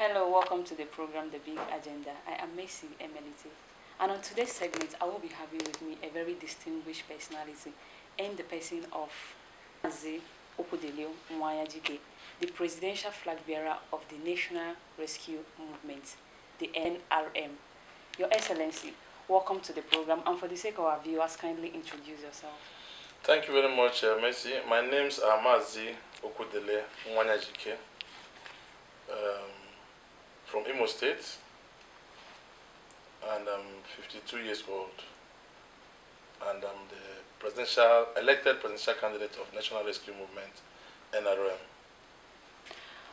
Hello, welcome to the program, The Big Agenda. I am Mazi Emilite. And on today's segment, I will be having with me a very distinguished personality in the person of Mazi Okwudili, NWA-ANYAJIKE, the presidential flag bearer of the National Rescue Movement, the NRM. Your Excellency, welcome to the program. And for the sake of our viewers, kindly introduce yourself. Thank you very much, Messi. My name's Mazi Okwudili, NWA-ANYAJIKE, from Imo State, and I'm 52 years old, and I'm the elected presidential candidate of National Rescue Movement, NRM.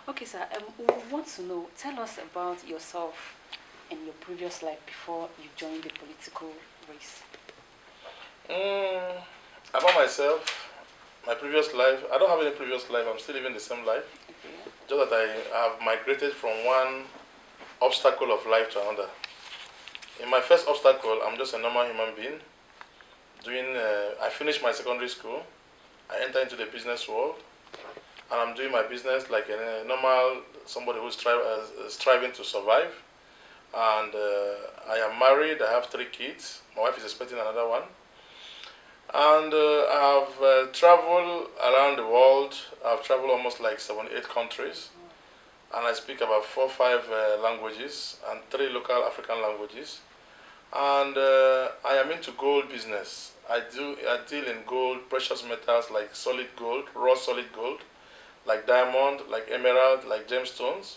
Okay, sir. We want to know, tell us about yourself and your previous life before you joined the political race. About myself, my previous life, I don't have any previous life. I'm still living the same life. Okay. Just that I have migrated from one obstacle of life to another. In my first obstacle, I'm just a normal human being. I finished my secondary school. I entered into the business world, and I'm doing my business like a normal somebody who's striving to survive. And I am married. I have 3 kids. My wife is expecting another one. And I have traveled around the world. I've traveled almost like 7-8 countries. And I speak about 4 or 5 languages and 3 local African languages. And I am into gold business. I deal in gold, precious metals like solid gold, raw solid gold, like diamond, like emerald, like gemstones,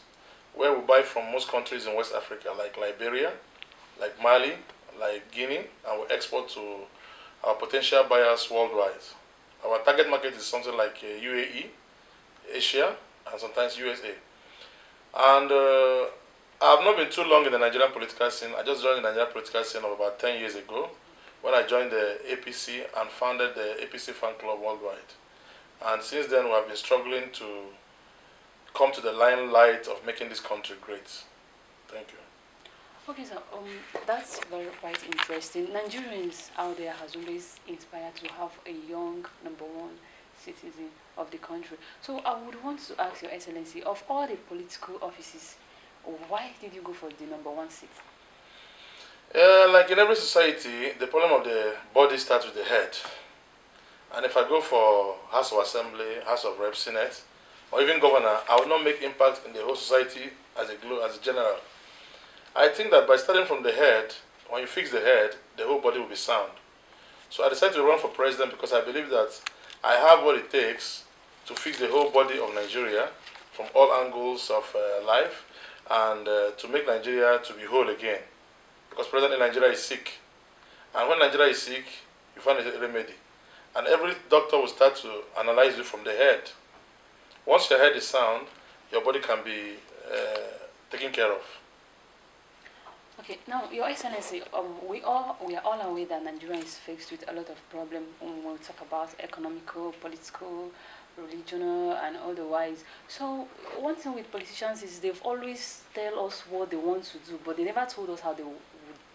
where we buy from most countries in West Africa, like Liberia, like Mali, like Guinea, and we export to our potential buyers worldwide. Our target market is something like UAE, Asia, and sometimes USA. And I have not been too long in the Nigerian political scene. I just joined the Nigerian political scene of about 10 years ago when I joined the APC and founded the APC fan club worldwide. And since then, we have been struggling to come to the limelight of making this country great. Thank you. Okay, so that's quite interesting. Nigerians out there has always inspired to have a young #1 citizen of the country. So I would want to ask Your Excellency, of all the political offices, why did you go for the #1 seat? Like in every society, the problem of the body starts with the head. And if I go for House of Assembly, House of Reps, Senate, or even governor, I will not make impact in the whole society as a general. I think that by starting from the head, when you fix the head, the whole body will be sound. So I decided to run for president because I believe that I have what it takes to fix the whole body of Nigeria from all angles of life, and to make Nigeria to be whole again. Because presently Nigeria is sick. And when Nigeria is sick, you find a remedy. And every doctor will start to analyze you from the head. Once your head is sound, your body can be taken care of. Okay, now Your Excellency, we are all aware that Nigeria is faced with a lot of problems when we talk about economical, political, regional, and otherwise. So one thing with politicians is they've always tell us what they want to do, but they never told us how they would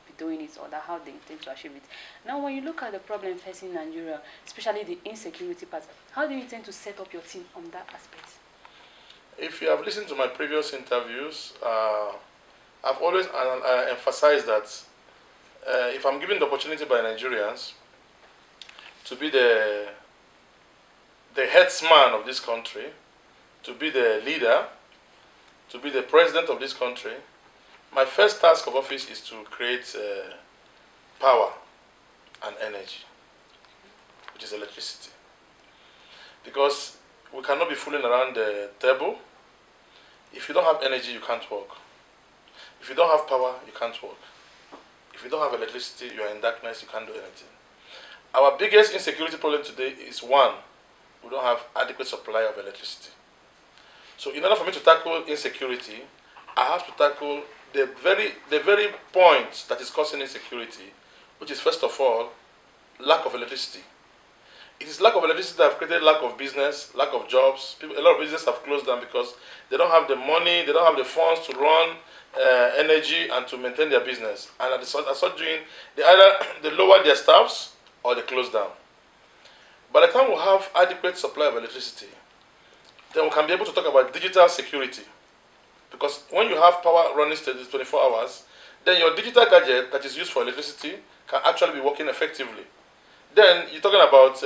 be doing it or how they intend to achieve it. Now, when you look at the problem facing Nigeria, especially the insecurity part, how do you intend to set up your team on that aspect? If you have listened to my previous interviews, I've always emphasized that if I'm given the opportunity by Nigerians to be the headsman of this country, to be the leader, to be the president of this country, my first task of office is to create power and energy, which is electricity. Because we cannot be fooling around the table. If you don't have energy, you can't work. If you don't have power, you can't work. If you don't have electricity, you are in darkness, you can't do anything. Our biggest insecurity problem today is, one, we don't have adequate supply of electricity. So in order for me to tackle insecurity, I have to tackle the very point that is causing insecurity, which is, first of all, lack of electricity. It is lack of electricity that have created lack of business, lack of jobs. A lot of businesses have closed down because they don't have the money, they don't have the funds to run energy and to maintain their business. And as such doing, they lower their staffs or they close down. By the time we have adequate supply of electricity, then we can be able to talk about digital security. Because when you have power running steady 24 hours, then your digital gadget that is used for electricity can actually be working effectively. Then you're talking about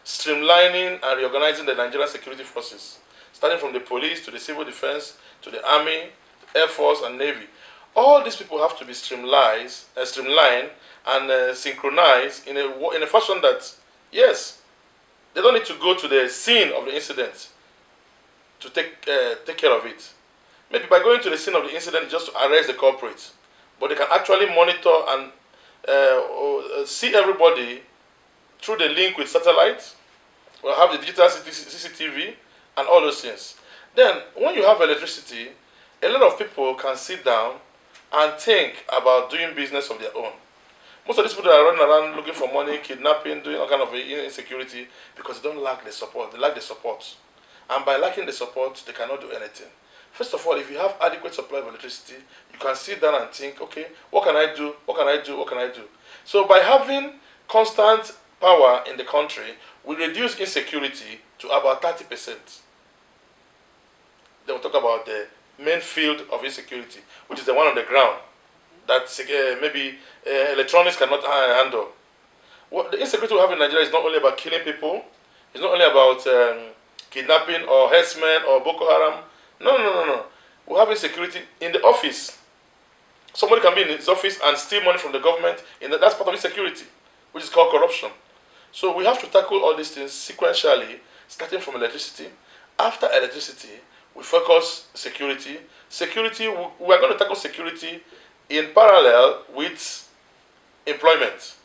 streamlining and reorganizing the Nigerian security forces, starting from the police to the civil defense to the army, air force, and navy. All these people have to be streamlined and synchronized in a fashion that, yes, they don't need to go to the scene of the incident to take care of it. Maybe by going to the scene of the incident just to arrest the culprit, but they can actually monitor and see everybody through the link with satellite. We'll have the digital CCTV and all those things. Then, when you have electricity, a lot of people can sit down and think about doing business of their own. Most of these people that are running around looking for money, kidnapping, doing all kind of insecurity, because they don't lack the support. They lack the support. And by lacking the support, they cannot do anything. First of all, if you have adequate supply of electricity, you can sit down and think, okay, what can I do? What can I do? What can I do? So by having constant power in the country, we reduce insecurity to about 30%. Then we'll talk about the main field of insecurity, which is the one on the ground that maybe electronics cannot handle. What the insecurity we have in Nigeria is not only about killing people, it's not only about kidnapping or herdsmen or Boko Haram. No. We have insecurity in the office. Somebody can be in his office and steal money from the government. That's part of insecurity, which is called corruption. So we have to tackle all these things sequentially, starting from electricity. After electricity, we focus security. Security, we are going to tackle security in parallel with employment,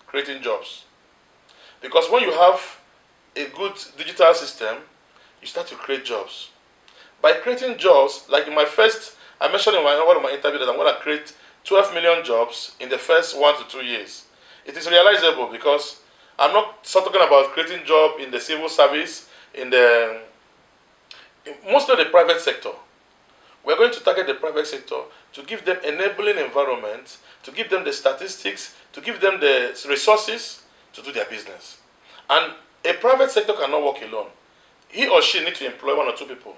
creating jobs. Because when you have a good digital system, you start to create jobs. By creating jobs, like in I mentioned in one of my interviews that I'm going to create 12 million jobs in the first 1 to 2 years. It is realizable because I'm not talking about creating jobs in the civil service, in mostly the private sector. We're going to target the private sector to give them enabling environment, to give them the statistics, to give them the resources to do their business. And a private sector cannot work alone. He or she needs to employ 1 or 2 people.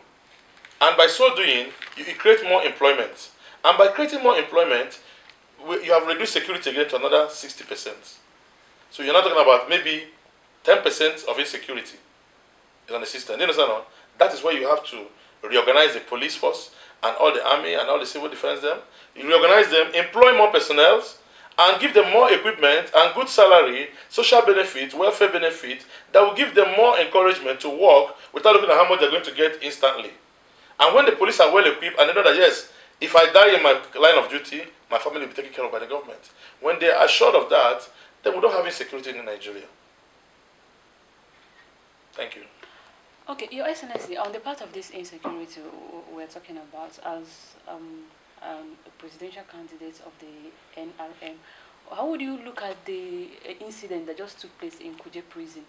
And by so doing, you create more employment. And by creating more employment, you have reduced security again to another 60%. So you're not talking about maybe 10% of insecurity is on the system. You understand? No? That is where you have to reorganize the police force and all the army and all the civil defense them. You reorganize them, employ more personnel, and give them more equipment and good salary, social benefit, welfare benefit, that will give them more encouragement to work without looking at how much they're going to get instantly. And when the police are well equipped and they know that, yes, if I die in my line of duty, my family will be taken care of by the government. When they are assured of that, then we don't have insecurity in Nigeria. Thank you. Okay, Your Excellency, on the part of this insecurity we're talking about as a presidential candidate of the NRM, how would you look at the incident that just took place in Kuje prison?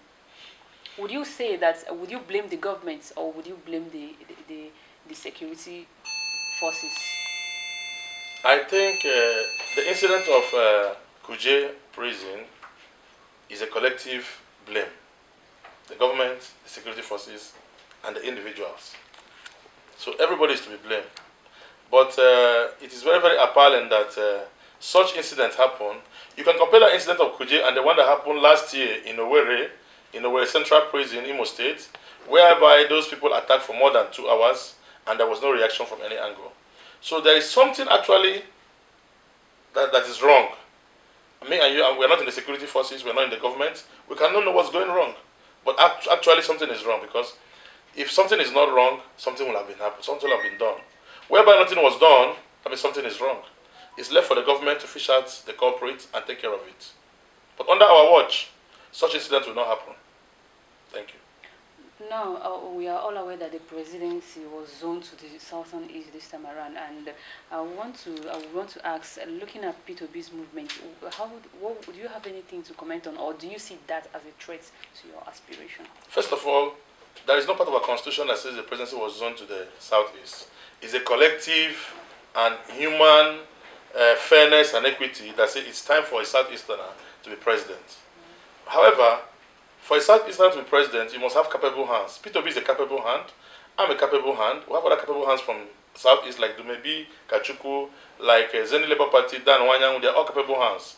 Would you say that, would you blame the government or would you blame the security forces? I think the incident of Kuje prison is a collective blame. The government, the security forces, and the individuals. So everybody is to be blamed. But it is very, very appalling that such incidents happen. You can compare the incident of Kuje and the one that happened last year in Owerri Central Prison, Imo State, whereby those people attacked for more than 2 hours and there was no reaction from any angle. So there is something actually that is wrong. Me and you, we're not in the security forces, we're not in the government. We cannot know what's going wrong. But actually something is wrong, because if something is not wrong, something will have been happened, something will have been done. Whereby nothing was done, that means something is wrong. It's left for the government to fish out the culprit and take care of it. But under our watch, such incidents will not happen. Thank you. Now, we are all aware that the presidency was zoned to the southern east this time around, and I want to ask, looking at P2B's movement, do you have anything to comment on, or do you see that as a threat to your aspiration? First of all, there is no part of our constitution that says the presidency was zoned to the southeast. It's a collective and human fairness and equity that says it's time for a southeasterner to be president. However, for a southeasterner to be president, you must have capable hands. P2B is a capable hand. I'm a capable hand. We have other capable hands from Southeast, like Dumebi, Kachuku, like Zeni Labour Party, Dan Wanyang, they are all capable hands.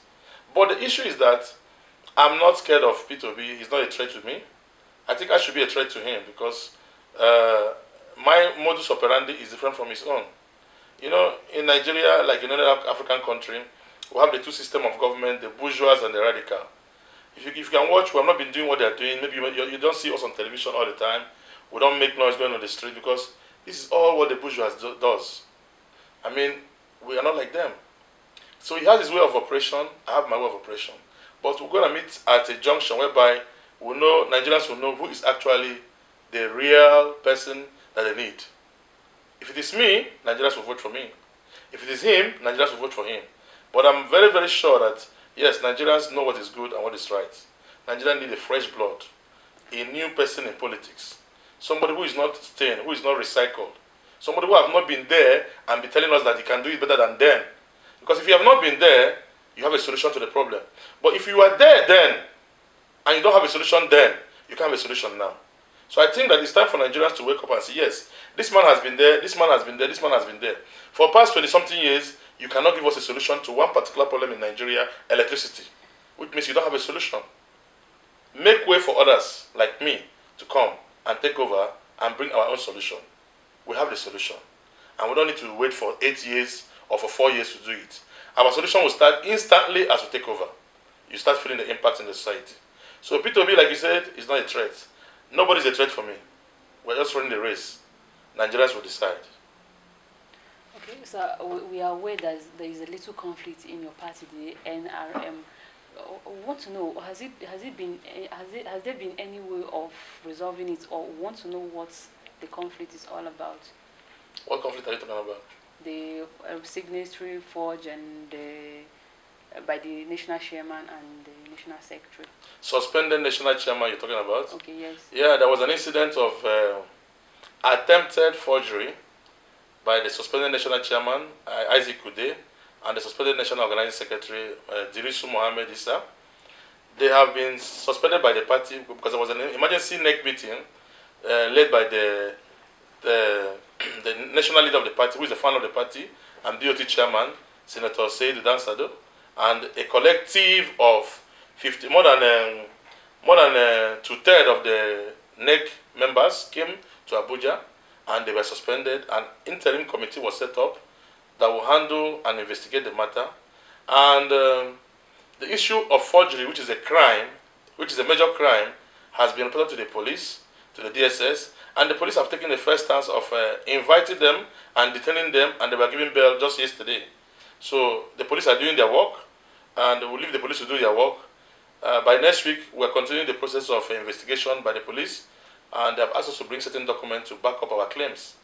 But the issue is that I'm not scared of P2B. He's not a threat to me. I think I should be a threat to him because my modus operandi is different from his own. You know, in Nigeria, like in another African country, we have the two systems of government, the bourgeois and the radical. If you can watch, we have not been doing what they are doing. Maybe you don't see us on television all the time. We don't make noise going on the street because this is all what the bourgeois does. I mean, we are not like them. So he has his way of operation, I have my way of operation. But we're going to meet at a junction whereby we know, Nigerians will know who is actually the real person that they need. If it is me, Nigerians will vote for me. If it is him, Nigerians will vote for him. But I'm very, very sure that, yes, Nigerians know what is good and what is right. Nigerians need a fresh blood, a new person in politics. Somebody who is not stained, who is not recycled. Somebody who have not been there and be telling us that he can do it better than them. Because if you have not been there, you have a solution to the problem. But if you are there then, and you don't have a solution then, you can't have a solution now. So I think that it's time for Nigerians to wake up and say, yes, this man has been there, this man has been there, this man has been there. For the past 20-something years, you cannot give us a solution to one particular problem in Nigeria, electricity, which means you don't have a solution. Make way for others like me to come and take over and bring our own solution. We have the solution. And we don't need to wait for 8 years or for 4 years to do it. Our solution will start instantly as we take over. You start feeling the impact in the society. So P2B, like you said, is not a threat. Nobody's a threat for me. We're just running the race. Nigerians will decide. Okay, so we are aware that there is a little conflict in your party, the NRM. I want to know, has there been any way of resolving it, or want to know what the conflict is all about? What conflict are you talking about? The signatory forge and by the national chairman and the national secretary. Suspended national chairman you're talking about? Okay, yes. Yeah, there was an incident of attempted forgery by the suspended national chairman, Isaac Kude, and the suspended national organizing secretary, Dirisu Mohammed Issa. They have been suspended by the party because there was an emergency NEC meeting led by the national leader of the party, who is a fan of the party, and DOT chairman, Senator Seydou Dansado, and a collective of more than 2/3 of the NEC members came to Abuja, and they were suspended. An interim committee was set up that will handle and investigate the matter. And the issue of forgery, which is a crime, which is a major crime, has been reported to the police, to the DSS, and the police have taken the first stance of inviting them and detaining them, and they were given bail just yesterday. So the police are doing their work, and we'll leave the police to do their work. By next week, we're continuing the process of investigation by the police, and they have asked us to bring certain documents to back up our claims.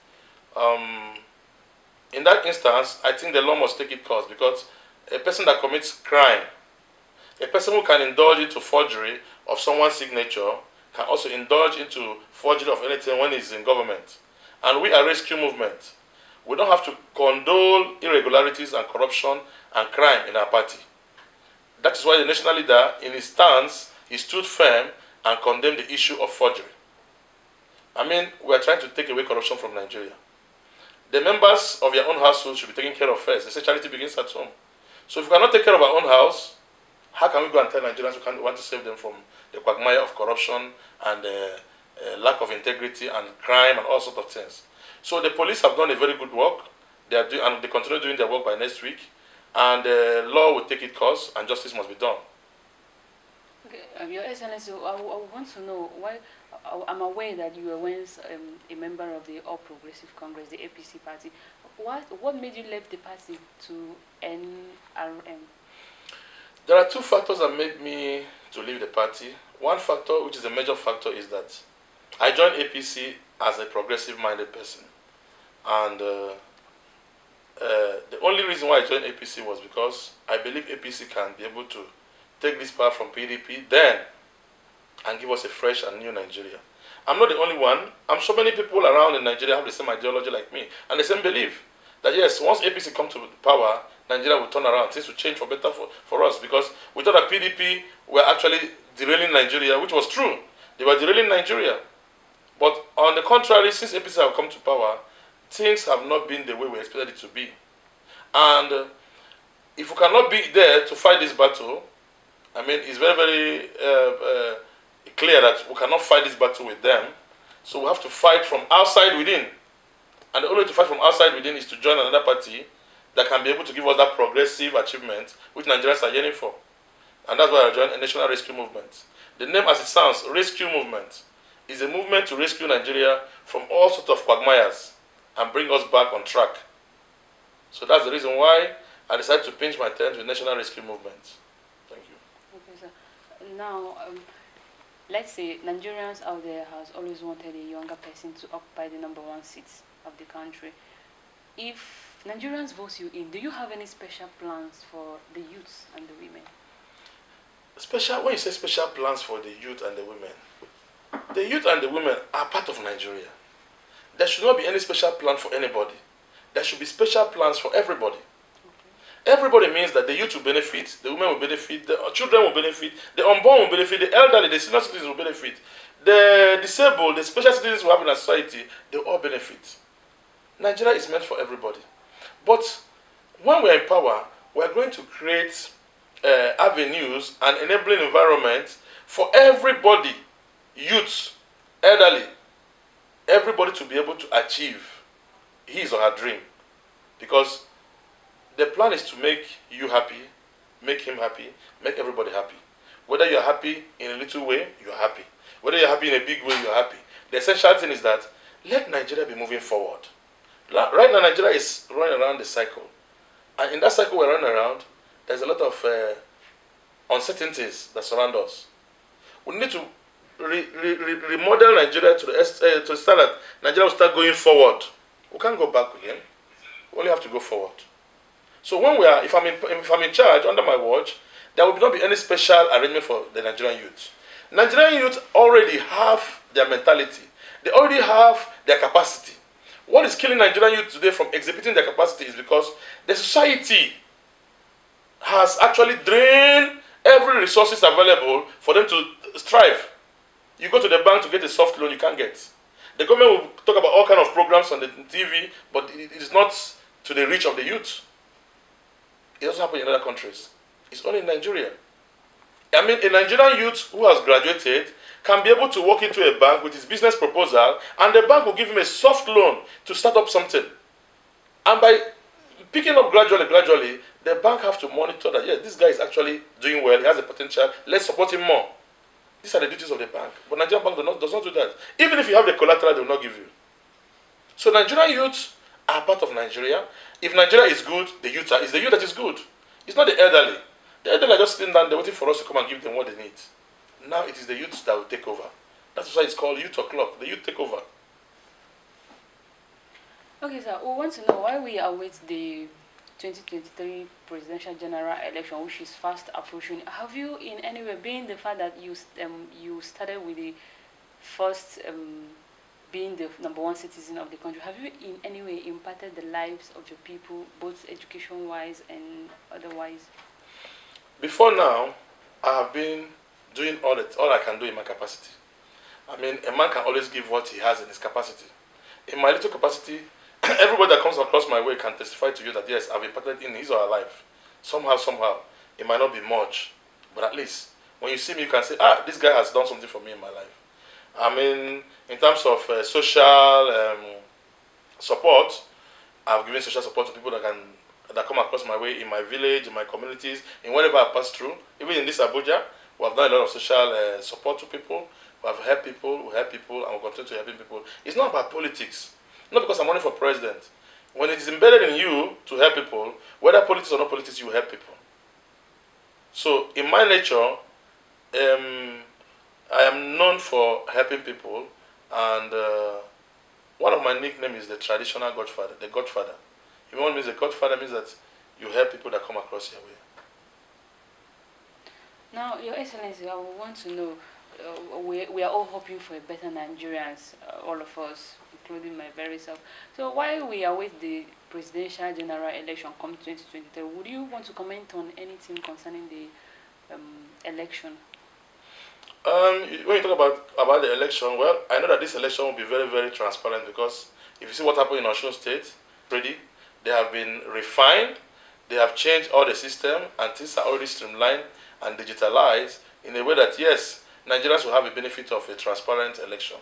In that instance, I think the law must take its course, because a person that commits crime, a person who can indulge into forgery of someone's signature, can also indulge into forgery of anything when he's in government. And we are a rescue movement. We don't have to condone irregularities and corruption and crime in our party. That is why the national leader, in his stance, he stood firm and condemned the issue of forgery. I mean, we are trying to take away corruption from Nigeria. The members of your own household should be taken care of first. They say charity begins at home. So if we cannot take care of our own house, how can we go and tell Nigerians we want to save them from the quagmire of corruption and lack of integrity and crime and all sorts of things? So the police have done a very good work. They are doing, and they continue doing their work by next week. And the law will take its course, and justice must be done. Okay, Your Excellency, I want to know why. I'm aware that you were once a member of the All Progressive Congress, the APC party. What made you leave the party to NRM? There are two factors that made me to leave the party. One factor, which is a major factor, is that I joined APC as a progressive-minded person. And the only reason why I joined APC was because I believe APC can be able to take this power from PDP then and give us a fresh and new Nigeria. I'm not the only one. I'm sure many people around in Nigeria have the same ideology like me and the same belief that yes, once APC come to power, Nigeria will turn around. Things will change for better for us, because we thought that PDP were actually derailing Nigeria, which was true. They were derailing Nigeria. But on the contrary, since APC have come to power, things have not been the way we expected it to be. And if we cannot be there to fight this battle, I mean, it's very, very clear that we cannot fight this battle with them. So we have to fight from outside within. And the only way to fight from outside within is to join another party that can be able to give us that progressive achievement which Nigerians are yearning for. And that's why I joined a national rescue movement. The name as it sounds, rescue movement, is a movement to rescue Nigeria from all sorts of quagmires and bring us back on track. So that's the reason why I decided to pinch my tent with national rescue movement. Thank you. Okay, sir. Now, let's say Nigerians out there has always wanted a younger person to occupy the #1 seat of the country. If Nigerians vote you in, do you have any special plans for the youths and the women? When you say special plans for the youth and the women are part of Nigeria. There should not be any special plan for anybody. There should be special plans for everybody. Okay. Everybody means that the youth will benefit, the women will benefit, the children will benefit, the unborn will benefit, the elderly, the senior citizens will benefit, the disabled, the special citizens we have in our society, they all benefit. Nigeria is meant for everybody. But when we're in power, we're going to create avenues and enabling environment for everybody, youths, elderly, everybody to be able to achieve his or her dream. Because the plan is to make you happy, make him happy, make everybody happy. Whether you're happy in a little way, you're happy. Whether you're happy in a big way, you're happy. The essential thing is that let Nigeria be moving forward. Right now, Nigeria is running around the cycle. And in that cycle we're running around, there's a lot of uncertainties that surround us. We need to remodel Nigeria to the start that Nigeria will start going forward. We can't go back again. We only have to go forward. So when if I'm in charge under my watch, there will not be any special arrangement for the Nigerian youth. Nigerian youth already have their mentality. They already have their capacity. What is killing Nigerian youth today from exhibiting their capacity is because the society has actually drained every resources available for them to strive. You go to the bank to get a soft loan, you can't get. The government will talk about all kinds of programs on the TV, but it is not to the reach of the youth. It doesn't happen in other countries. It's only in Nigeria. I mean, a Nigerian youth who has graduated can be able to walk into a bank with his business proposal, and the bank will give him a soft loan to start up something. And by picking up gradually, the bank have to monitor that, yes, this guy is actually doing well, he has a potential, let's support him more. These are the duties of the bank. But Nigerian bank does not do that. Even if you have the collateral, they will not give you. So Nigerian youths are part of Nigeria. If Nigeria is good, it's the youth that is good. It's not the elderly. The elderly are just sitting down there waiting for us to come and give them what they need. Now it is the youths that will take over. That's why it's called Youth O'Clock. The youth take over. Okay, sir. We want to know why we await the 2023 presidential general election, which is fast approaching. Have you, in any way, being the fact that you started with the first being the #1 citizen of the country, have you in any way impacted the lives of your people, both education-wise and otherwise? Before now, I have been doing all I can do in my capacity. I mean, a man can always give what he has in his capacity. In my little capacity, everybody that comes across my way can testify to you that yes, I've impacted in his or her life. Somehow. It might not be much, but at least when you see me, you can say, this guy has done something for me in my life. I mean, in terms of social support, I've given social support to people that come across my way in my village, in my communities, in wherever I pass through. Even in this Abuja, we have done a lot of social support to people. We have helped people, and we'll continue to helping people. It's not about politics. Not because I'm running for president. When it is embedded in you to help people, whether politics or not politics, you help people. So, in my nature, I am known for helping people, and one of my nicknames is the traditional Godfather, the Godfather. You know what means the Godfather means that you help people that come across your way. Now, Your Excellency, I want to know, we are all hoping for a better Nigerians, all of us, including my very self. So while we await the presidential general election come 2023, would you want to comment on anything concerning the election? When you talk about the election, well, I know that this election will be very, very transparent because If you see what happened in Osun State, already, they have been refined, they have changed all the system, and things are already streamlined and digitalized in a way that, yes, Nigerians will have a benefit of a transparent election.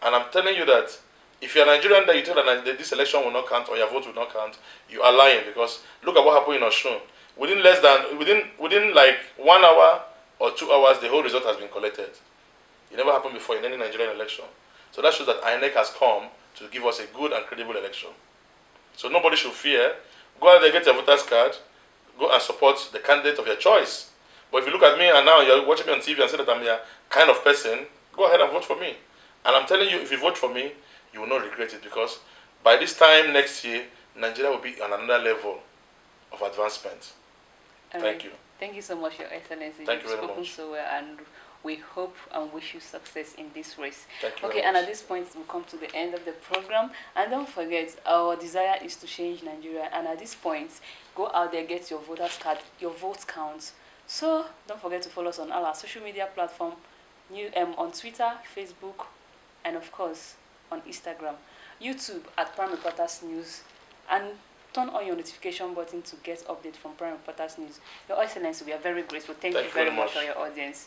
And I'm telling you that if you're a Nigerian that you tell that this election will not count or your vote will not count, you are lying, because look at what happened in Osun. Within like 1 hour or 2 hours, the whole result has been collected. It never happened before in any Nigerian election. So that shows that INEC has come to give us a good and credible election. So nobody should fear. Go out there, get your voter's card, go and support the candidate of your choice. But if you look at me and now you're watching me on TV and say that I'm your kind of person, go ahead and vote for me. And I'm telling you, if you vote for me, you will not regret it, because by this time next year, Nigeria will be on another level of advancement. Thank you. Thank you so much, Your Excellency. Thank you very You've spoken much. so well, and we hope and wish you success in this race. Thank you Okay, very and much. at this point, we come to the end of the program. And don't forget, our desire is to change Nigeria. And at this point, go out there, get your voters card, your vote counts. So don't forget to follow us on all our social media platforms, on Twitter, Facebook, and of course on Instagram, YouTube at Prime Reporters News, and turn on your notification button to get updates from Prime Reporters News. Your Excellency, we are very grateful. Thank you very much for your audience.